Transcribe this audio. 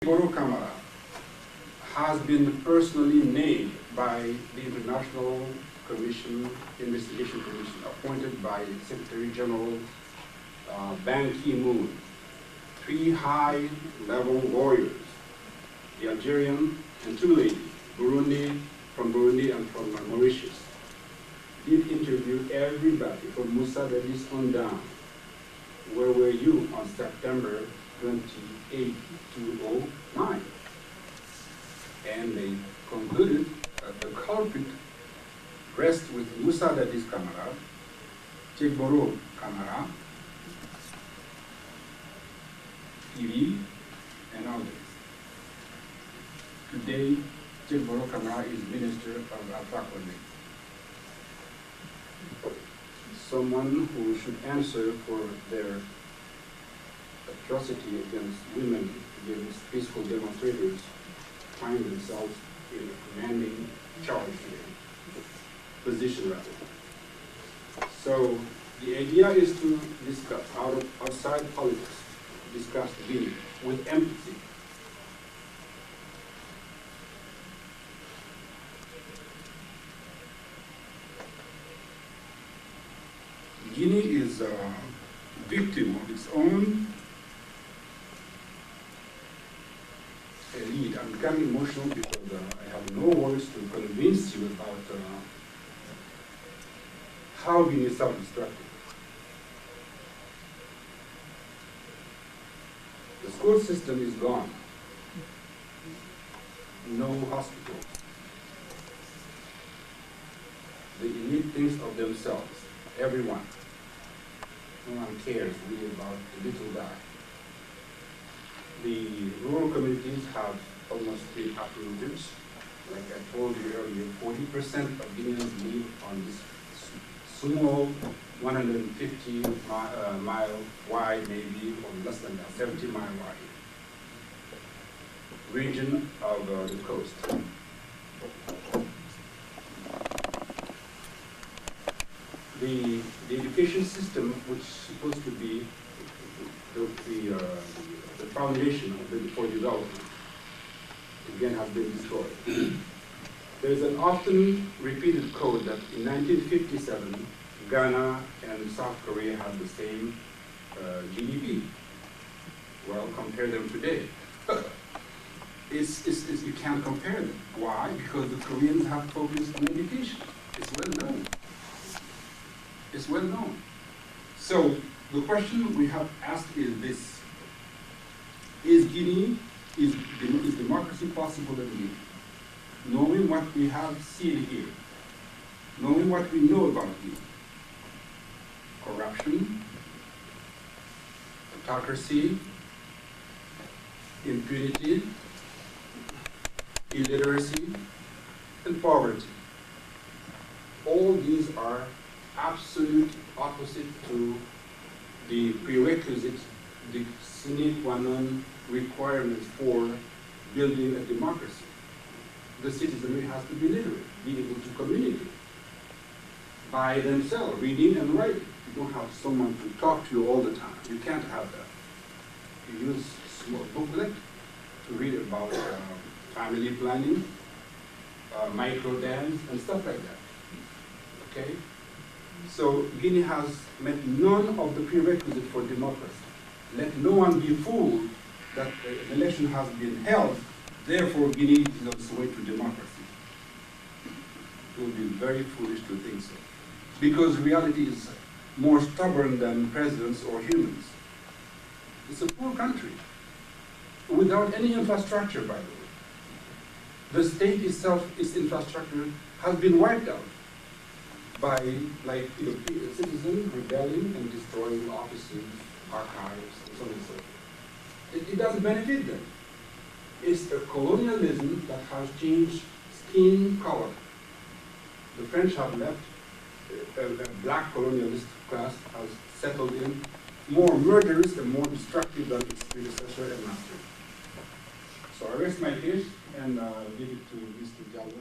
Goro Camara has been personally named by the International Investigation Commission appointed by Secretary General Ban Ki-moon. 3 high-level lawyers, the Algerian and 2 ladies, from Burundi and from Mauritius, did interview everybody from Musa Dadis on down. Where were you on September 28, 2009? And they concluded that the culprit rests with Musa Dadis Camara, Chegboro Camara, TV, and others. Today, Chegboro Camara is Minister of Alpha Conde. Someone who should answer for their atrocity against women, against peaceful demonstrators, find themselves in a commanding charge here, position rather. So the idea is to discuss outside politics, discuss Guinea with empathy. Guinea is a victim of its own elite. I'm becoming emotional because I have no words to convince you about how Guinea is self-destructive. The school system is gone. No hospitals. The elite thinks of themselves, everyone. No one cares really about the little guy. The rural communities have almost been uprooted. Like I told you earlier, 40% of Guineans live on this small 150 mile wide, maybe, or less than that, 70 mile wide region of the coast. The education system, which is supposed to be the foundation for development, again has been destroyed. There is an often repeated quote that in 1957, Ghana and South Korea had the same GDP. Well, compare them today. You can't compare them. Why? Because the Koreans have focused on education. It's well known. It's well known. So the question we have asked is this: is democracy possible in Guinea? Knowing what we have seen here, knowing what we know about Guinea, corruption, autocracy, impunity, illiteracy, and poverty. All these are absolute opposite to the prerequisites, the sine qua non requirements for building a democracy. The citizenry has to be literate, be able to communicate by themselves, reading and writing. You don't have someone to talk to you all the time. You can't have that. You use a small booklet to read about family planning, micro dams, and stuff like that. Okay? So Guinea has met none of the prerequisites for democracy. Let no one be fooled that an election has been held, therefore Guinea is on its way to democracy. It would be very foolish to think so. Because reality is more stubborn than presidents or humans. It's a poor country, without any infrastructure, by the way. The state itself, its infrastructure, has been wiped out by citizens rebelling and destroying offices, archives, and so on and so forth. It doesn't benefit them. It's a colonialism that has changed skin color. The French have left, a black colonialist class has settled in, more murderous and more destructive than its predecessor and master. So I rest my case and give it to Mr. Jallo.